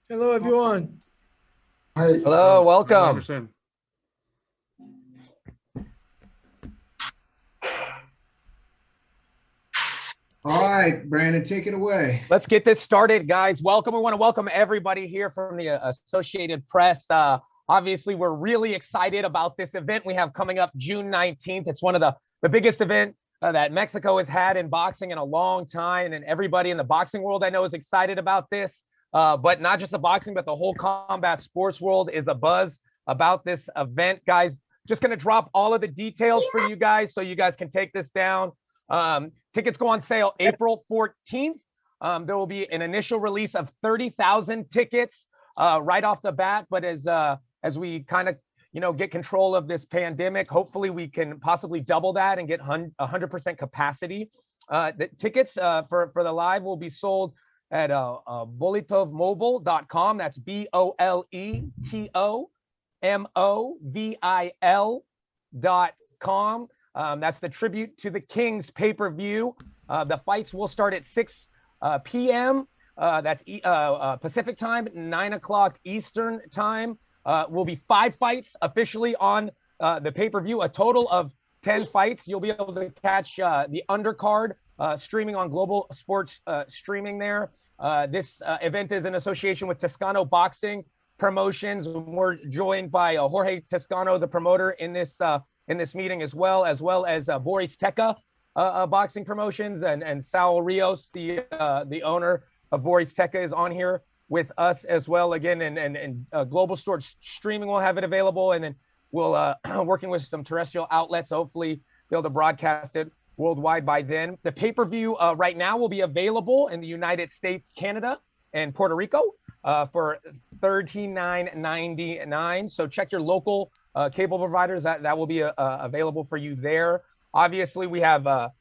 Hello, everyone. Hi. Hello, Hello, welcome. Anderson. All right, Brandon, take it away. Let's get this started, guys. Welcome. We want to welcome everybody here from the Associated Press. Obviously, we're really excited about this event we have coming up June 19th. It's one of the biggest event that Mexico has had in boxing in a long time, and everybody in the boxing world I know is excited about this. But not just the boxing, but the whole combat sports world is abuzz about this event, guys. Just going to drop all of the details for you guys so you guys can take this down. Tickets go on sale April 14th. There will be an initial release of 30,000 tickets right off the bat. But as we kind of get control of this pandemic, hopefully we can possibly double that and get 100% capacity. The tickets for the live will be sold at boletovmobile.com. That's BOLETOMOVIL.com. That's the tribute to the Kings pay-per-view. The fights will start at 6 p.m. That's Pacific time, 9 o'clock Eastern time. Will be 5 fights officially on the pay-per-view, a total of 10 fights. You'll be able to catch the undercard streaming on Global Sports streaming there. This event is in association with Toscano Boxing Promotions. We're joined by Jorge Toscano, the promoter in this meeting, as well as Boris Teca Boxing Promotions, and Saul Rios, the owner of Boris Teca, is on here with us as well. Again, and Global Sports streaming will have it available, and then we'll working with some terrestrial outlets, hopefully be able to broadcast it worldwide by then. The pay-per-view right now will be available in the United States, Canada, and Puerto Rico for $39.99. So check your local cable providers. That will be available for you there. Obviously, we have a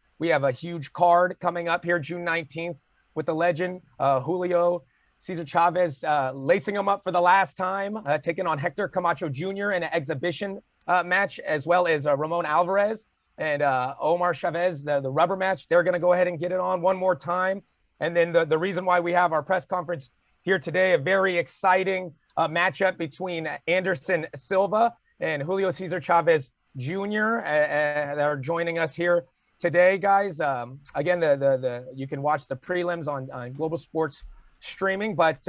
huge card coming up here June 19th with the legend Julio Cesar Chavez, lacing him up for the last time, taking on Hector Camacho Jr. in an exhibition match, as well as Ramon Alvarez and Omar Chavez, the rubber match. They're going to go ahead and get it on one more time. And then the reason why we have our press conference here today, a very exciting matchup between Anderson Silva and Julio Cesar Chavez Jr. That are joining us here today, guys. Again, you can watch the prelims on Global Sports streaming. But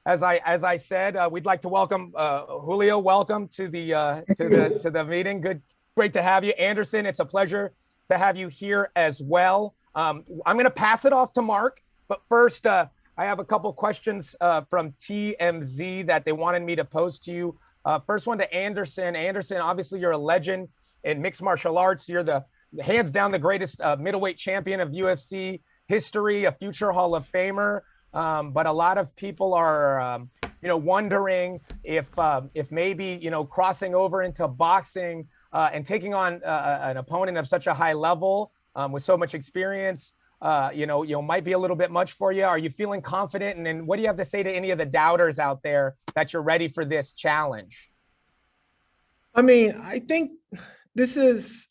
as I said, we'd like to welcome Julio. Welcome to the meeting. Great to have you, Anderson. It's a pleasure to have you here as well. I'm going to pass it off to Mark, but first, I have a couple questions from TMZ that they wanted me to pose to you. First one to Anderson. Anderson, obviously you're a legend in mixed martial arts. You're the hands down the greatest middleweight champion of UFC history, a future Hall of Famer. But a lot of people are, wondering if maybe, crossing over into boxing and taking on an opponent of such a high level with so much experience, might be a little bit much for you. Are you feeling confident? And then what do you have to say to any of the doubters out there that you're ready for this challenge? I mean, I think this is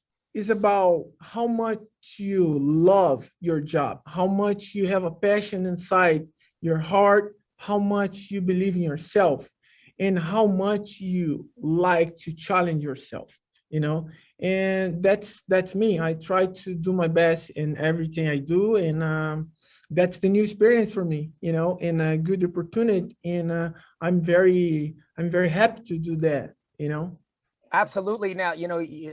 about how much you love your job, how much you have a passion inside your heart, how much you believe in yourself, and how much you like to challenge yourself, and that's me. I try to do my best in everything I do, and that's the new experience for me, and a good opportunity, and I'm very happy to do that. Absolutely. Now,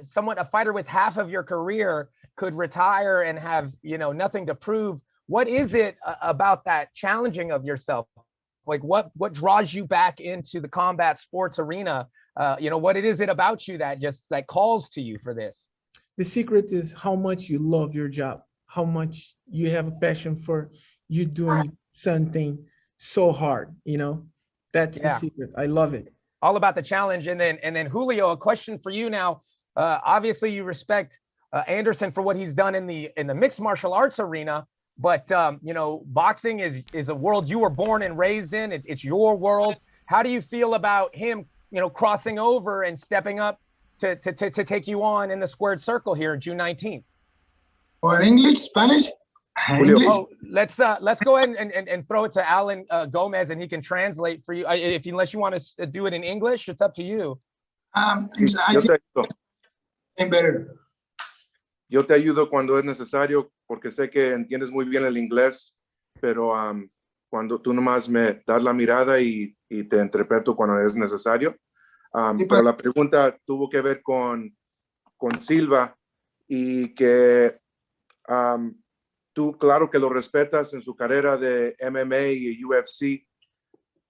somewhat a fighter with half of your career could retire and have, nothing to prove. What is it about that challenging of yourself? Like what draws you back into the combat sports arena? What is it about you that just calls to you for this? The secret is how much you love your job, how much you have a passion for you doing something so hard. That's the secret. I love it. All about the challenge. And then Julio, a question for you now. Obviously you respect Anderson for what he's done in the mixed martial arts arena, but boxing is a world you were born and raised in. It's your world. How do you feel about him, crossing over and stepping up to take you on in the squared circle here June 19th? Or in English, Spanish? Julio. Oh, let's go ahead and throw it to Alan Gomez, and he can translate for you. If unless you want to do it in English, it's up to you. I Yo te think ayudo. better. Yo te ayudo cuando es necesario porque sé que entiendes muy bien el inglés, pero cuando tú nomás me das la mirada y te interpreto cuando es necesario. Sí, Pero la pregunta tuvo que ver con Silva y que tú, claro que lo respetas en su carrera de MMA y UFC.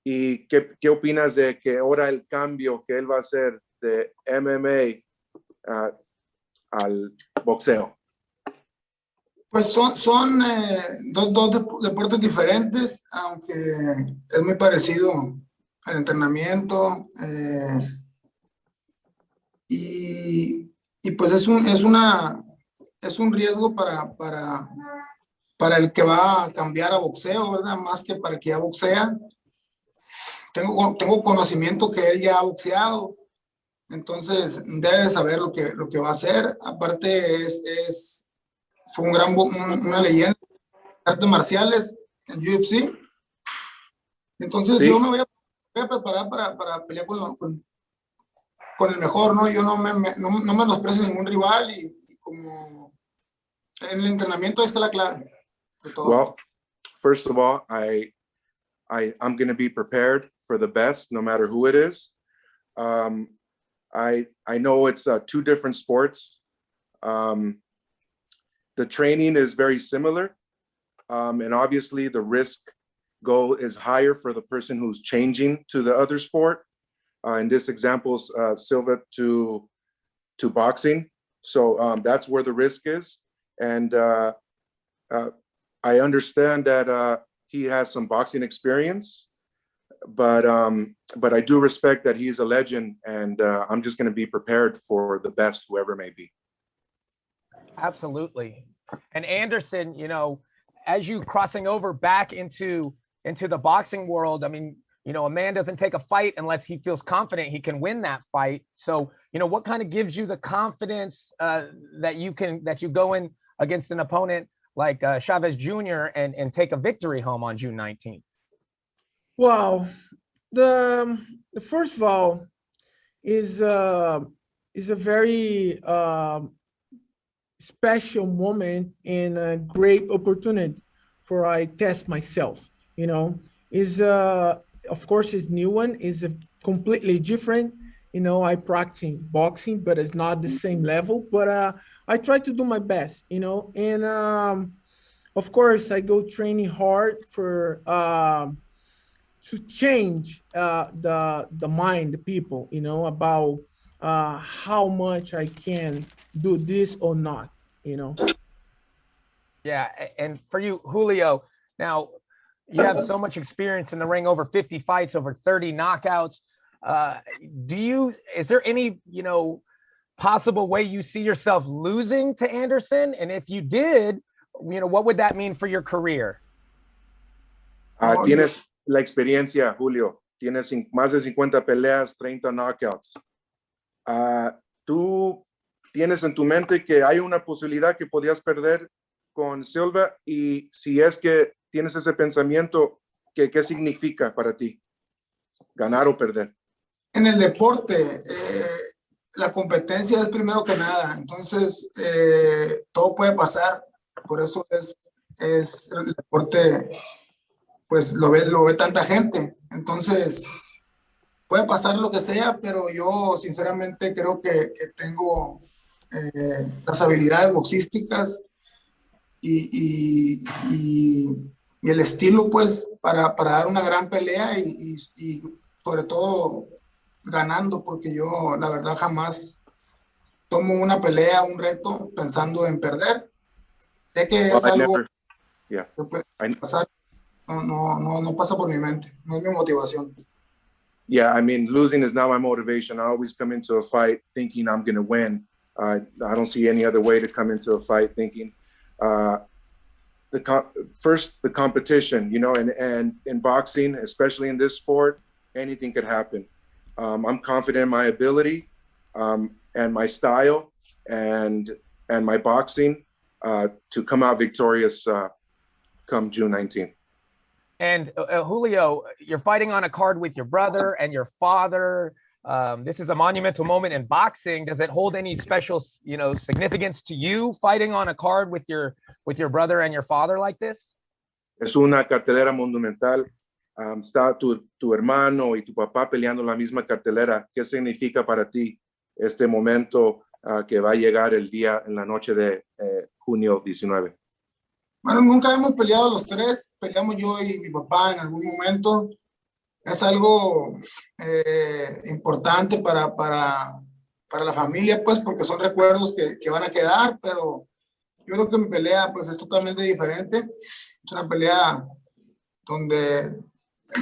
¿Y qué opinas de que ahora el cambio que él va a hacer de MMA al boxeo? Pues son dos deportes diferentes, aunque es muy parecido al entrenamiento. Y pues es un riesgo para el que va a cambiar a boxeo, ¿verdad? Más que para el que ya boxea. Tengo conocimiento que él ya ha boxeado, entonces debe saber lo que va a hacer. Aparte fue una leyenda de artes marciales en UFC. Entonces Sí. yo me voy a preparar para pelear con el mejor, ¿no? Yo no menosprecio ningún rival y como en el entrenamiento ahí está la clave de todo. Well, first of all, I'm going to be prepared for the best, no matter who it is. I know it's two different sports. The training is very similar, and obviously the risk goal is higher for the person who's changing to the other sport. In this example, Silva to boxing. So that's where the risk is. And I understand that he has some boxing experience, but I do respect that he's a legend, and I'm just going to be prepared for the best, whoever may be. Absolutely. And Anderson, as you crossing over back into the boxing world, I mean, a man doesn't take a fight unless he feels confident he can win that fight. So, what kind of gives you the confidence that you go in against an opponent like Chavez Jr. and take a victory home on June 19th? Well, the first of all is a very special moment and a great opportunity for I test myself. Is of course his new one is completely different. I practice boxing, but it's not the same level. But I try to do my best. And of course I go training hard for to change the mind, the people, about how much I can do this or not. Yeah, and for you, Julio, now you have so much experience in the ring, over 50 fights, over 30 knockouts. Is there any, possible way you see yourself losing to Anderson? And if you did, what would that mean for your career? Tienes la experiencia, Julio. Tienes más de 50 peleas, 30 knockouts. ¿Tú tienes en tu mente que hay una posibilidad que podías perder con Silva? Y si es que tienes ese pensamiento, ¿qué significa para ti ganar o perder? En el deporte, la competencia es primero que nada. Entonces, todo puede pasar. Por eso es el deporte, pues lo ve tanta gente. Entonces, puede pasar lo que sea, pero yo sinceramente creo que tengo las habilidades boxísticas y el estilo, pues, para dar una gran pelea y sobre todo ganando, porque yo la verdad jamás tomo una pelea, un reto pensando en perder. Sé que es algo que puede pasar. No pasa por mi mente, no es mi motivación. Yeah, I mean, losing is not my motivation. I always come into a fight thinking I'm going to win. I don't see any other way to come into a fight thinking the competition, and in boxing, especially in this sport, anything could happen. I'm confident in my ability and my style and my boxing to come out victorious come June 19th. And Julio, you're fighting on a card with your brother and your father. This is a monumental moment in boxing. Does it hold any special, significance to you fighting on a card with your brother and your father like this? Es una cartelera monumental. Está tu hermano y tu papá peleando la misma cartelera. ¿Qué significa para ti este momento que va a llegar el día en la noche de junio 19? Bueno, nunca hemos peleado los tres, peleamos yo y mi papá en algún momento. Es algo importante para la familia, pues, porque son recuerdos que van a quedar, pero yo creo que mi pelea, pues, es totalmente diferente. Es una pelea donde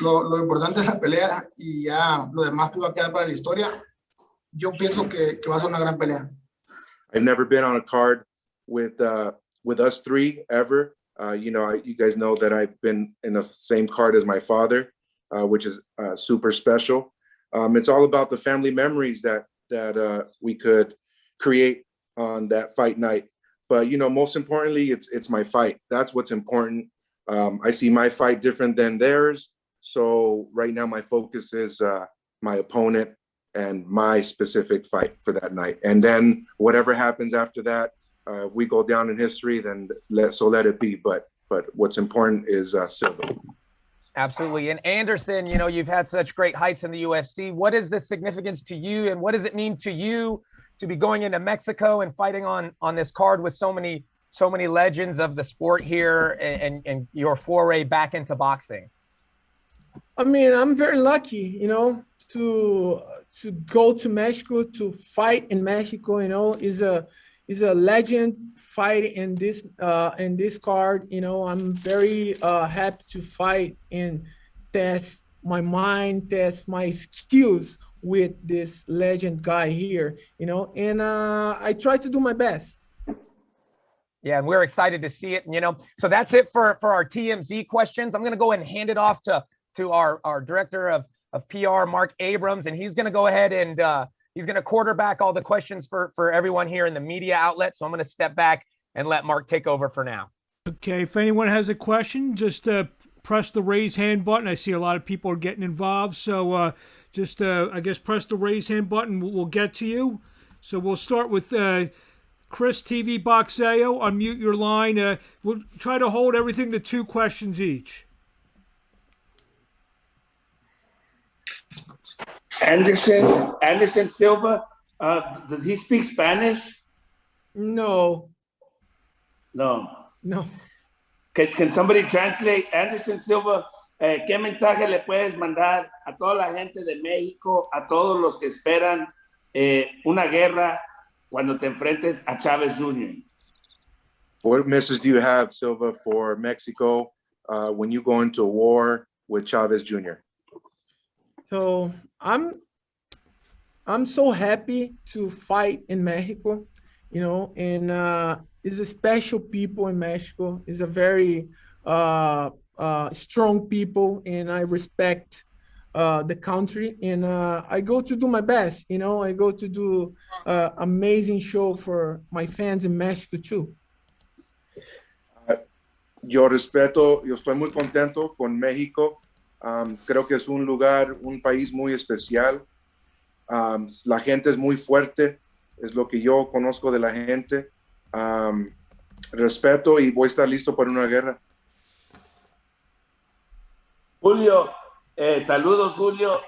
lo importante es la pelea y ya lo demás pues, va a quedar para la historia. Yo pienso que va a ser una gran pelea. I've never been on a card with us three ever. You guys know that I've been in the same card as my father, which is super special. It's all about the family memories that we could create on that fight night. But most importantly, it's my fight. That's what's important. I see my fight different than theirs. So right now my focus is my opponent and my specific fight for that night. And then whatever happens after that, if we go down in history, then let it be. But what's important is Silva. Absolutely. And Anderson, you've had such great heights in the UFC. What is the significance to you, and what does it mean to you to be going into Mexico and fighting on this card with so many legends of the sport here, and your foray back into boxing? I mean, I'm very lucky, to go to Mexico to fight in Mexico. Is a legend fight in this card. I'm very happy to fight and test my mind, test my skills with this legend guy here. And I try to do my best. Yeah, and we're excited to see it. So that's it for our TMZ questions. I'm going to go ahead and hand it off to our director of PR, Mark Abrams, and he's going to go ahead and he's going to quarterback all the questions for everyone here in the media outlet. So I'm going to step back and let Mark take over for now. Okay, if anyone has a question, just press the raise hand button. I see a lot of people are getting involved. So just, I guess, press the raise hand button. We'll get to you. So we'll start with Chris TV Boxeo. Unmute your line. We'll try to hold everything to 2 questions each. Anderson Silva, does he speak Spanish? No. Can somebody translate? Anderson Silva, ¿qué mensaje le puedes mandar a toda la gente de México, a todos los que esperan una guerra cuando te enfrentes a Chavez Jr.? What message do you have, Silva, for Mexico when you go into a war with Chavez Jr.? So I'm so happy to fight in Mexico, and it's a special people in Mexico. It's a very strong people, and I respect the country, and I go to do my best. I go to do amazing show for my fans in Mexico too. Yo estoy muy contento con México. Creo que es un lugar, un país muy especial. La gente es muy fuerte, es lo que yo conozco de la gente. Respeto y voy a estar listo para una guerra. Julio, saludos, Julio.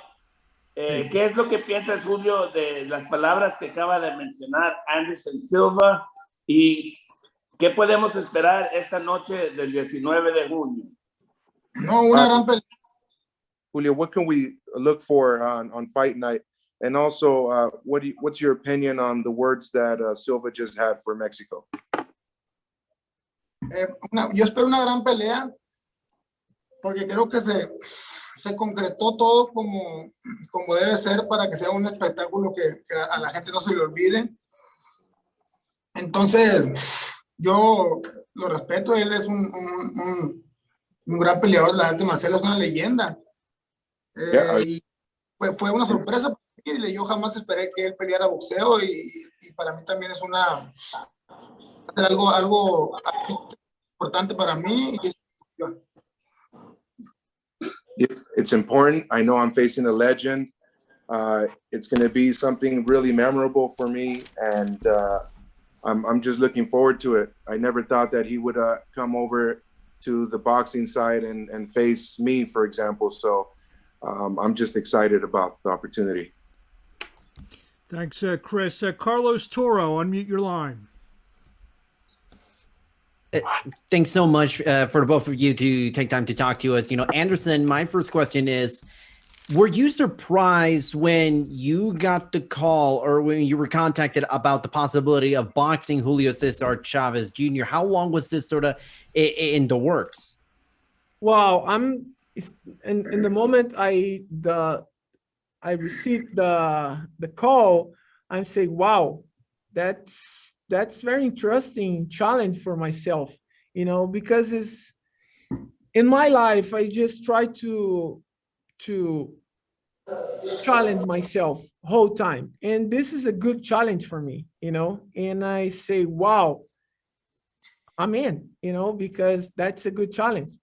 ¿Qué es lo que piensas, Julio, de las palabras que acaba de mencionar Anderson Silva? ¿Y qué podemos esperar esta noche del 19 de junio? No, una gran pelea. Julio, what can we look for on fight night? And also, what's your opinion on the words that Silva just had for Mexico? Yo espero una gran pelea porque creo que se concretó todo como debe ser para que sea un espectáculo que a la gente no se le olvide. Entonces, yo lo respeto. Él es un gran peleador. La arte marcial es una leyenda. Y fue una sorpresa para mí. Yo jamás esperé que él peleara boxeo y para mí también es algo importante para mí y es It's important. I know I'm facing a legend. It's going to be something really memorable for me, and I'm just looking forward to it. I never thought that he would come over to the boxing side and face me, for example. So I'm just excited about the opportunity. Thanks, Chris. Carlos Toro, unmute your line. Thanks so much for both of you to take time to talk to us. You know, Anderson, my first question is, were you surprised when you got the call or when you were contacted about the possibility of boxing Julio Cesar Chavez Jr.? How long was this sort of in the works? Wow, in the moment I received the call, I'm saying, wow, that's very interesting challenge for myself, you know, because it's in my life, I just try to challenge myself whole time. And this is a good challenge for me, you know, and I say, wow, I'm in, you know, because that's a good challenge.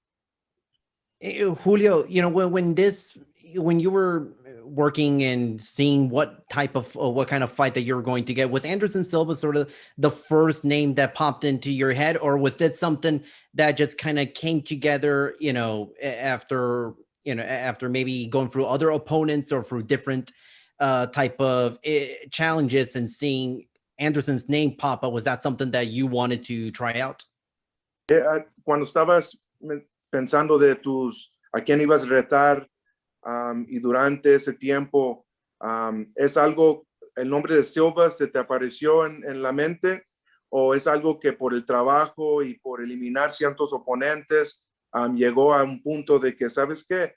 Julio, you know, when you were working and seeing what kind of fight that you were going to get, was Anderson Silva sort of the first name that popped into your head, or was this something that just kind of came together, you know, after maybe going through other opponents or through different type of challenges and seeing Anderson's name pop up? Was that something that you wanted to try out? Cuando estabas pensando de a quién ibas a retar y durante ese tiempo, ¿es algo, el nombre de Silva se te apareció en la mente o es algo que por el trabajo y por eliminar ciertos oponentes llegó a un punto de que, ¿sabes qué?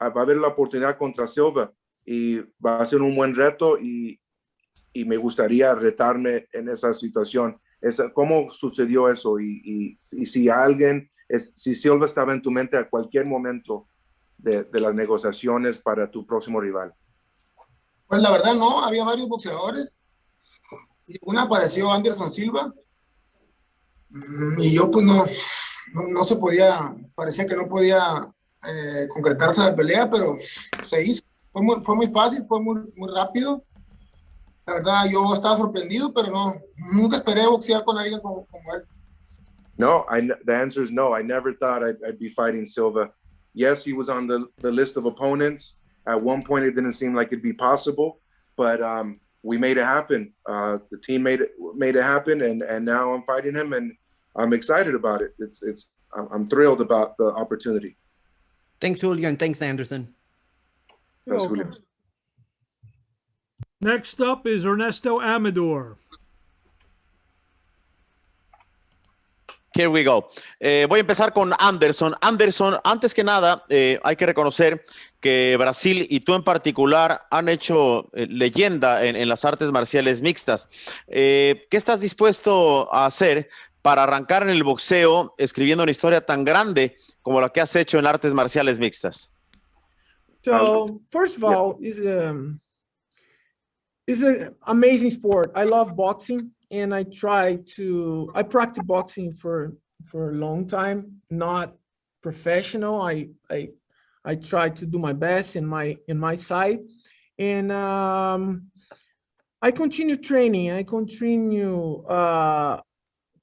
Va a haber la oportunidad contra Silva y va a ser un buen reto y me gustaría retarme en esa situación? ¿Cómo sucedió eso? Y si si Silva estaba en tu mente a cualquier momento de las negociaciones para tu próximo rival. Pues la verdad no, había varios boxeadores. Y una apareció Anderson Silva. Y yo pues no se podía, parecía que no podía concretarse la pelea, pero se hizo. Fue muy fácil, fue muy rápido. La verdad, yo estaba sorprendido, pero nunca esperé boxear con alguien como él. No, the answer is no. I never thought I'd be fighting Silva. Yes, he was on the list of opponents. At one point, it didn't seem like it'd be possible, but we made it happen. The team made it happen, and now I'm fighting him, and I'm excited about it. I'm thrilled about the opportunity. Thanks, Julio, and thanks, Anderson. Thanks, Julio. Next up is Ernesto Amador. Here we go. Voy a empezar con Anderson. Anderson, antes que nada, hay que reconocer que Brasil y tú en particular han hecho leyenda en las artes marciales mixtas. ¿Qué estás dispuesto a hacer para arrancar en el boxeo escribiendo una historia tan grande como la que has hecho en artes marciales mixtas? So first of all, it's an amazing sport. I love boxing, and I practice boxing for a long time, not professional. I try to do my best in my side, and I continue training. I continue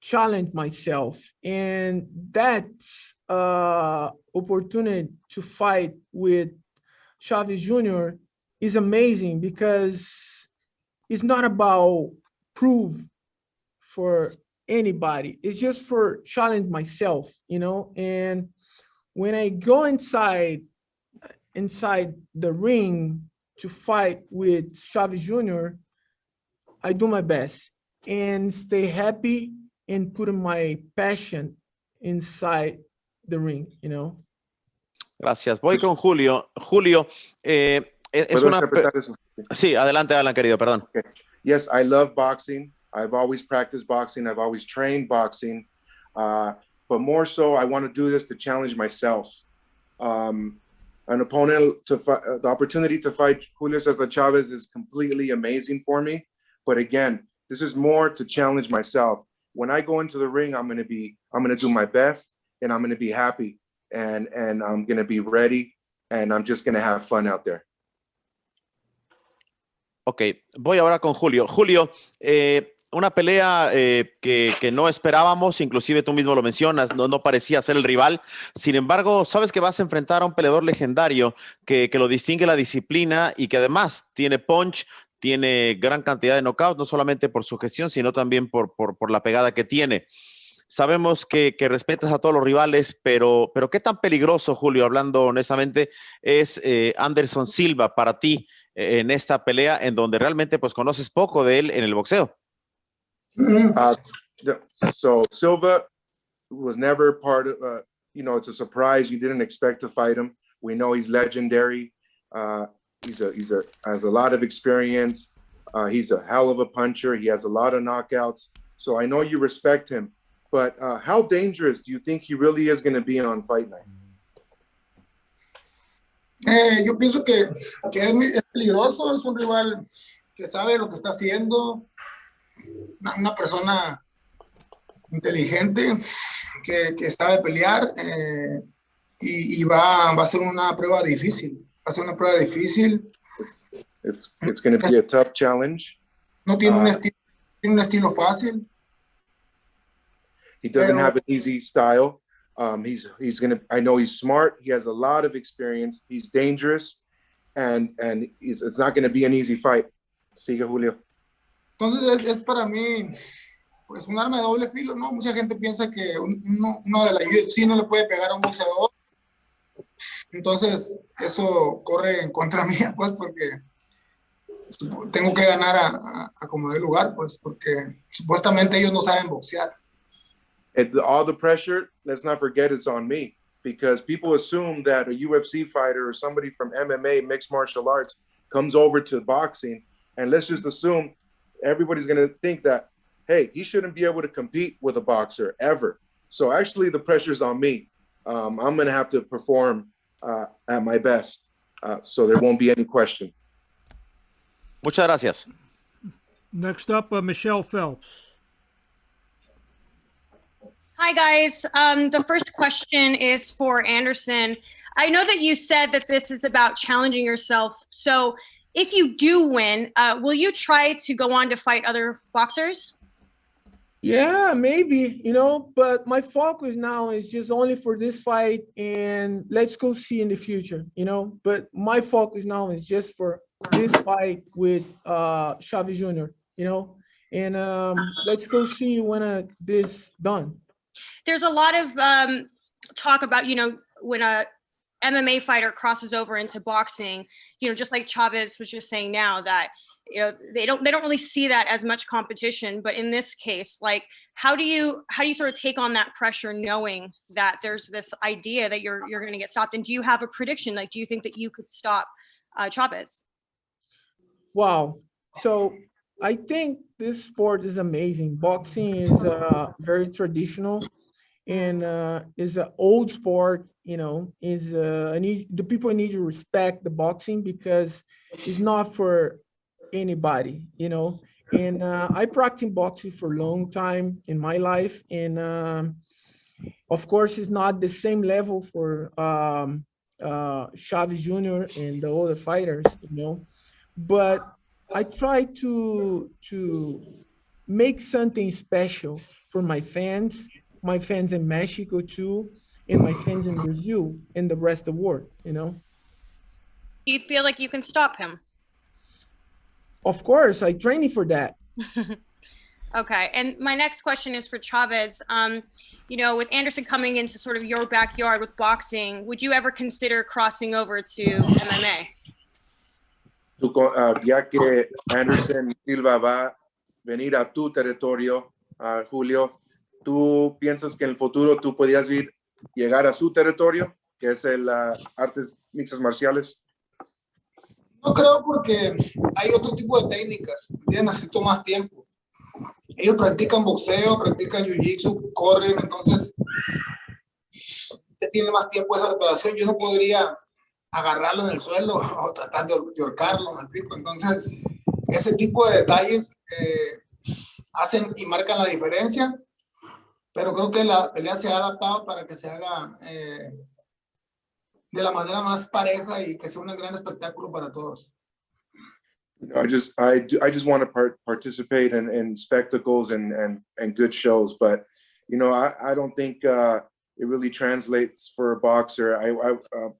challenge myself, and that's opportunity to fight with Chavez Jr. is amazing because it's not about prove for anybody. It's just for challenge myself, you know. And when I go inside the ring to fight with Chavez Jr., I do my best and stay happy and put my passion inside the ring, you know. Gracias. Voy con Julio. Julio, es una... Sí, adelante, Alan, querido, perdón. Okay. Yes, I love boxing. I've always practiced boxing. I've always trained boxing. But more so, I want to do this to challenge myself. An opponent the opportunity to fight Julio Cesar Chavez is completely amazing for me. But again, this is more to challenge myself. When I go into the ring, I'm going to do my best, and I'm going to be happy, and I'm going to be ready and I'm just going to have fun out there. Ok, voy ahora con Julio. Julio, una pelea que no esperábamos, inclusive tú mismo lo mencionas, no parecía ser el rival. Sin embargo, sabes que vas a enfrentar a un peleador legendario que lo distingue la disciplina y que además tiene punch, tiene gran cantidad de knockouts, no solamente por su gestión, sino también por la pegada que tiene. Sabemos que respetas a todos los rivales, pero ¿qué tan peligroso, Julio, hablando honestamente, es Anderson Silva para ti en esta pelea en donde realmente pues conoces poco de él en el boxeo? So Silva was never part of, it's a surprise. You didn't expect to fight him. We know he's legendary. He's has a lot of experience. He's a hell of a puncher. He has a lot of knockouts. So I know you respect him. But how dangerous do you think he really is going to be on fight night? Yo pienso que es peligroso, es un rival que sabe lo que está haciendo, una persona inteligente que sabe pelear y va a ser una prueba difícil. Va a ser una prueba difícil. It's going to be a tough challenge. No tiene un estilo fácil. He doesn't have an easy style. He's gonna. I know he's smart. He has a lot of experience. He's dangerous, and it's not going to be an easy fight. Sigue, Julio. Entonces es para mí pues un arma de doble filo, ¿no? Mucha gente piensa que uno de la UFC no le puede pegar a un boxeador. Entonces eso corre en contra mía, pues, porque tengo que ganar a como dé lugar, pues, porque supuestamente ellos no saben boxear. All the pressure, let's not forget, it's on me, because people assume that a UFC fighter or somebody from MMA, mixed martial arts, comes over to boxing, and let's just assume everybody's going to think that, hey, he shouldn't be able to compete with a boxer ever. So actually the pressure's on me. I'm going to have to perform at my best, so there won't be any question. Muchas gracias. Next up, Michelle Phelps. Hi, guys. The first question is for Anderson. I know that you said that this is about challenging yourself. So if you do win, will you try to go on to fight other boxers? Yeah, maybe, but my focus now is just only for this fight, and let's go see in the future, but my focus now is just for this fight with Chavez Jr., and let's go see when this done. There's a lot of talk about, when a MMA fighter crosses over into boxing, just like Chavez was just saying now, that they don't really see that as much competition. But in this case, like, how do you sort of take on that pressure, knowing that there's this idea that you're going to get stopped? And do you have a prediction? Like, do you think that you could stop Chavez? Wow. So I think this sport is amazing. Boxing is very traditional, and is an old sport. The people need to respect the boxing, because it's not for anybody. And I practiced boxing for a long time in my life, and of course, it's not the same level for Chavez Jr. and the other fighters, but I try to make something special for my fans in Mexico too, and my fans in Brazil and the rest of the world, Do you feel like you can stop him? Of course, I training for that. Okay, and my next question is for Chavez. With Anderson coming into sort of your backyard with boxing, would you ever consider crossing over to MMA? Ya que Anderson Silva va a venir a tu territorio, Julio, ¿tú piensas que en el futuro tú podías llegar a su territorio, que es el artes mixtas marciales? No creo, porque hay otro tipo de técnicas. Necesito más tiempo. Ellos practican boxeo, practican jiu-jitsu, corren, entonces tiene más tiempo esa preparación. Yo no podría agarrarlo en el suelo o tratar de ahorcarlo, ¿me explico? Entonces, ese tipo de detalles hacen y marcan la diferencia, pero creo que la pelea se ha adaptado para que se haga de la manera más pareja y que sea un gran espectáculo para todos. I just want to participate in spectacles and good shows, but I don't think it really translates for a boxer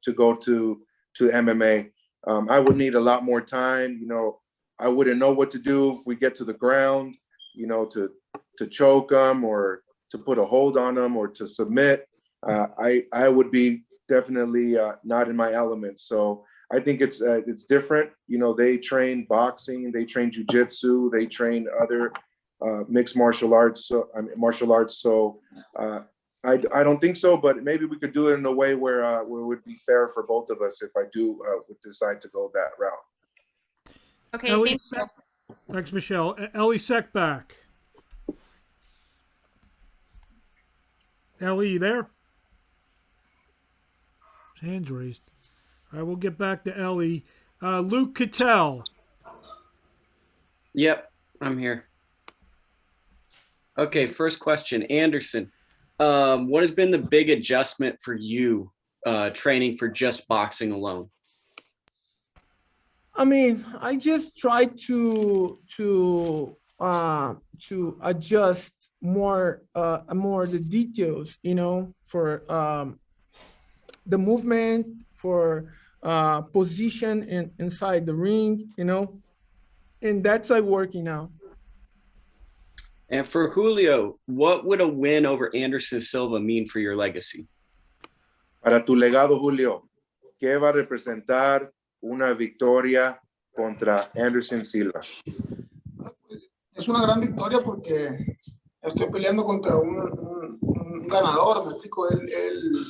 to go to MMA. I would need a lot more time. I wouldn't know what to do if we get to the ground, to choke them or to put a hold on them or to submit. I would be definitely not in my element. So I think it's different. They train boxing, they train jiu-jitsu, they train other mixed martial arts. So I don't think so, but maybe we could do it in a way where it would be fair for both of us if I do would decide to go that route. Okay, Ellie, thank you. thanks, Michelle. Ellie Seckbach. Ellie, you there? His hand's raised. All right, we'll get back to Ellie. Luke Cattell. Yep, I'm here. Okay, first question. Anderson, what has been the big adjustment for you training for just boxing alone? I mean, I just try to adjust more the details, for the movement, for position inside the ring, and that's like working out. And for Julio, what would a win over Anderson Silva mean for your legacy? Para tu legado, Julio, ¿qué va a representar una victoria contra Anderson Silva? Es una gran victoria porque estoy peleando contra un ganador, me explico, él,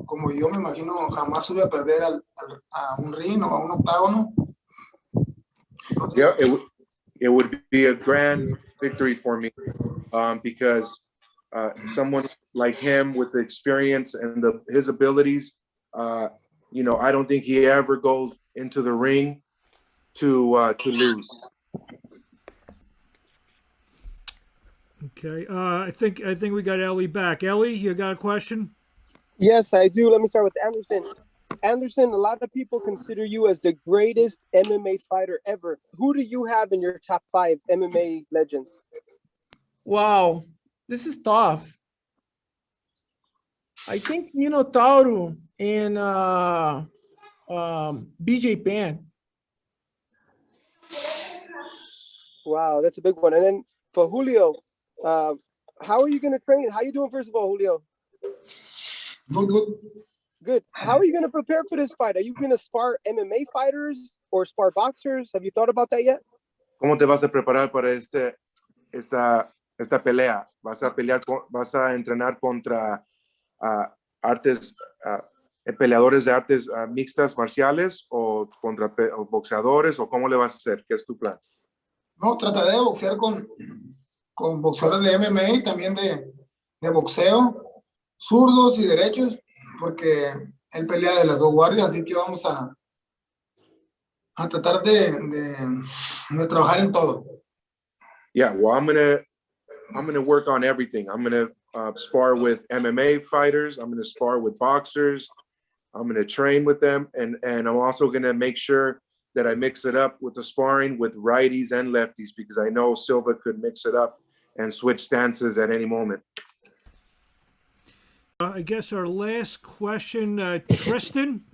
como yo me imagino, jamás sube a perder a un ring o a un octágono. Entonces, Yeah, it would be a grand victory for me because someone like him with the experience and his abilities, I don't think he ever goes into the ring to lose. Okay, I think we got Ellie back. Ellie, you got a question? Yes, I do. Let me start with Anderson. Anderson, a lot of people consider you as the greatest MMA fighter ever. Who do you have in your top 5 MMA legends? Wow, this is tough. I think Tauro and BJ Penn. Wow, that's a big one. And then for Julio, how are you going to train? How are you doing, first of all, Julio? good. Good. How are you going to prepare for this fight? Are you going to spar MMA fighters or spar boxers? Have you thought about that yet? ¿Cómo te vas a preparar para esta pelea? ¿Vas a entrenar contra peleadores de artes mixtas marciales o contra boxeadores o cómo le vas a hacer? ¿Qué es tu plan? No, trataré de boxear con boxeadores de MMA y también de boxeo, zurdos y derechos, porque él pelea de las dos guardias, así que vamos a tratar de trabajar en todo. Yeah, well, I'm gonna work on everything. I'm gonna spar with MMA fighters. I'm gonna spar with boxers. I'm gonna train with them, and I'm also gonna make sure that I mix it up with the sparring with righties and lefties because I know Silva could mix it up and switch stances at any moment. I guess our last question, Tristan.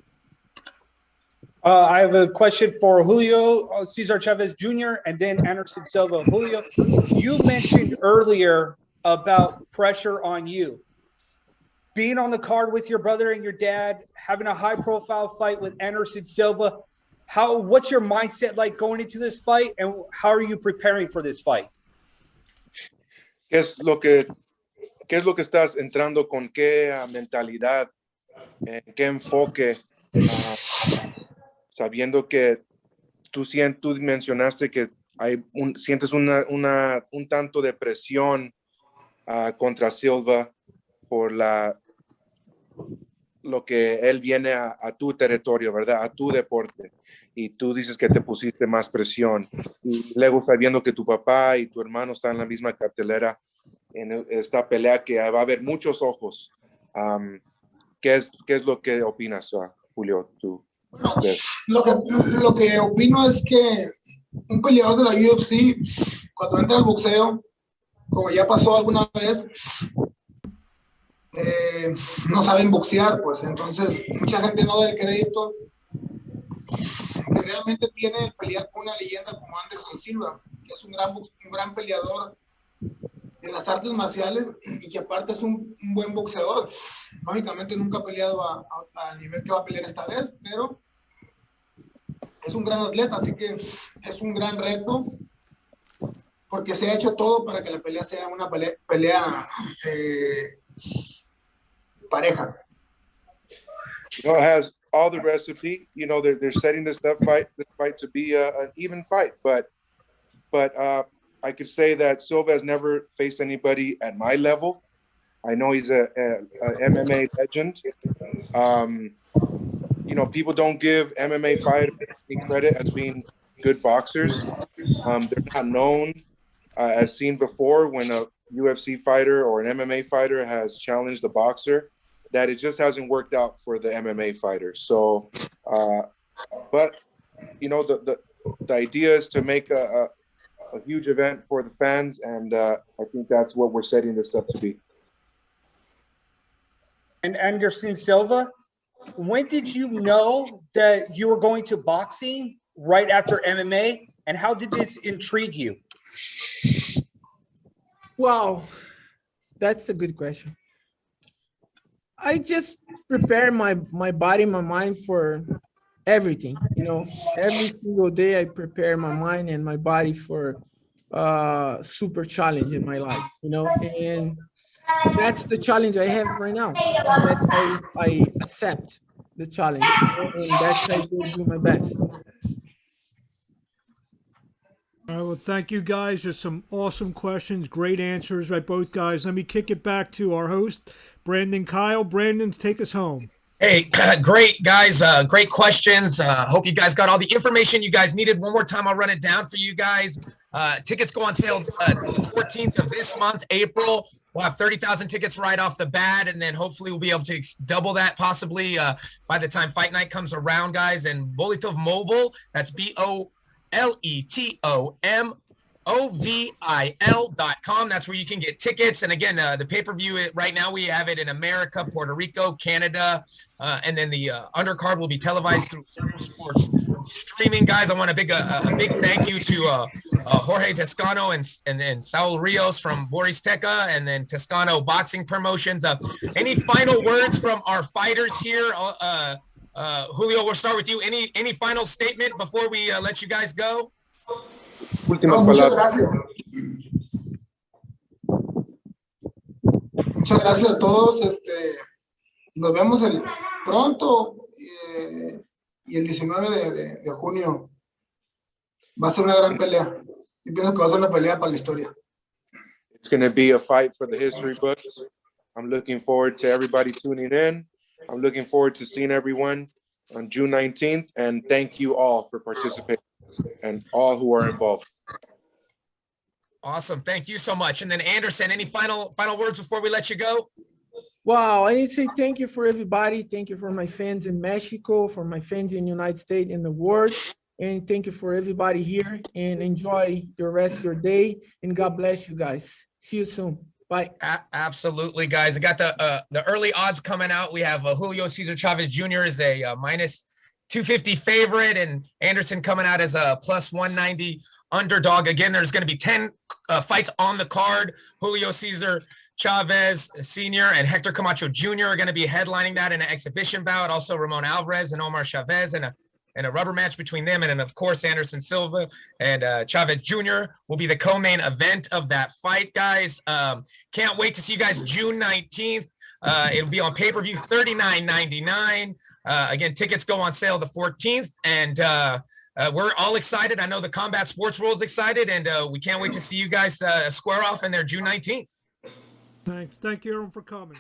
I have a question for Julio Cesar Chavez Jr. and then Anderson Silva. Julio, you mentioned earlier about pressure on you. Being on the card with your brother and your dad, having a high-profile fight with Anderson Silva, what's your mindset like going into this fight, and how are you preparing for this fight? ¿Qué es lo que estás entrando con qué mentalidad, en qué enfoque, sabiendo que tú mencionaste que sientes un tanto de presión contra Silva por lo que él viene a tu territorio, ¿verdad? A tu deporte. Y tú dices que te pusiste más presión. Y luego sabiendo que tu papá y tu hermano están en la misma cartelera en esta pelea que va a haber muchos ojos. ¿Qué es lo que opinas, Julio, tú? de eso? Lo que opino es que un peleador de la UFC, cuando entra al boxeo, como ya pasó alguna vez, no saben boxear, pues entonces mucha gente no da el crédito que realmente tiene el pelear con una leyenda como Anderson Silva, que es un gran peleador en las artes marciales y que aparte es un buen boxeador. Lógicamente nunca ha peleado al nivel que va a pelear esta vez, pero es un gran atleta, así que es un gran reto porque se ha hecho todo para que la pelea sea una pelea pareja. You know, it has all the recipe. You know, they're setting this fight to be an even fight. But I could say that Silva has never faced anybody at my level. I know he's a MMA legend. You know, people don't give MMA fighters any credit as being good boxers. They're not known, as seen before, when a UFC fighter or an MMA fighter has challenged a boxer, that it just hasn't worked out for the MMA fighters. So, but you know, the idea is to make a huge event for the fans, and I think that's what we're setting this up to be. And Anderson Silva, when did you know that you were going to boxing right after MMA, and how did this intrigue you? Wow, that's a good question. I just prepare my body, my mind for everything, you know. Every single day I prepare my mind and my body for super challenge in my life, you know, and that's the challenge I have right now. That I accept the challenge, and that's I will do my best. All right, well, thank you guys. Just some awesome questions, great answers by both guys. Let me kick it back to our host, Brandon Kyle. Brandon, take us home. Hey, great guys. Great questions. Hope you guys got all the information you guys needed. One more time, I'll run it down for you guys. Tickets go on sale 14th of this month, April. We'll have 30,000 tickets right off the bat, and then hopefully we'll be able to double that possibly by the time Fight Night comes around, guys. And Bolitov Mobile, that's BOLETOMOVIL.com. That's where you can get tickets. And again, the pay-per-view, right now we have it in America, Puerto Rico, Canada, and then the undercard will be televised through Sports streaming. Guys, I want a big thank you to Jorge Toscano and Saul Rios from Boris Teca, and then Toscano Boxing Promotions. Any final words from our fighters here? Julio, we'll start with you. Any final statement before we let you guys go? Muchas gracias. Muchas gracias a todos. Nos vemos pronto y el 19 de junio va a ser una gran pelea. Y pienso que va a ser una pelea para la historia. It's going to be a fight for the history books. I'm looking forward to everybody tuning in. I'm looking forward to seeing everyone on June 19th, and thank you all for participating and all who are involved. Awesome. Thank you so much. And then Anderson, any final words before we let you go? Wow, I need to say thank you for everybody. Thank you for my fans in Mexico, for my fans in the United States and the world. And thank you for everybody here, and enjoy the rest of your day. And God bless you guys. See you soon. Bye. Absolutely, guys. I got the early odds coming out. We have Julio Cesar Chavez Jr. is a minus 250 favorite, and Anderson coming out as a plus 190 underdog. Again, there's going to be 10 fights on the card. Julio Cesar Chavez Sr. and Hector Camacho Jr. are going to be headlining that in an exhibition bout. Also, Ramon Alvarez and Omar Chavez and a rubber match between them. And then, of course, Anderson Silva and Chavez Jr. will be the co-main event of that fight, guys. Can't wait to see you guys June 19th. It'll be on pay-per-view, $39.99. Again, tickets go on sale the 14th. And we're all excited. I know the combat sports world's excited. And we can't wait to see you guys square off in there June 19th. Thanks. Thank you, everyone, for coming.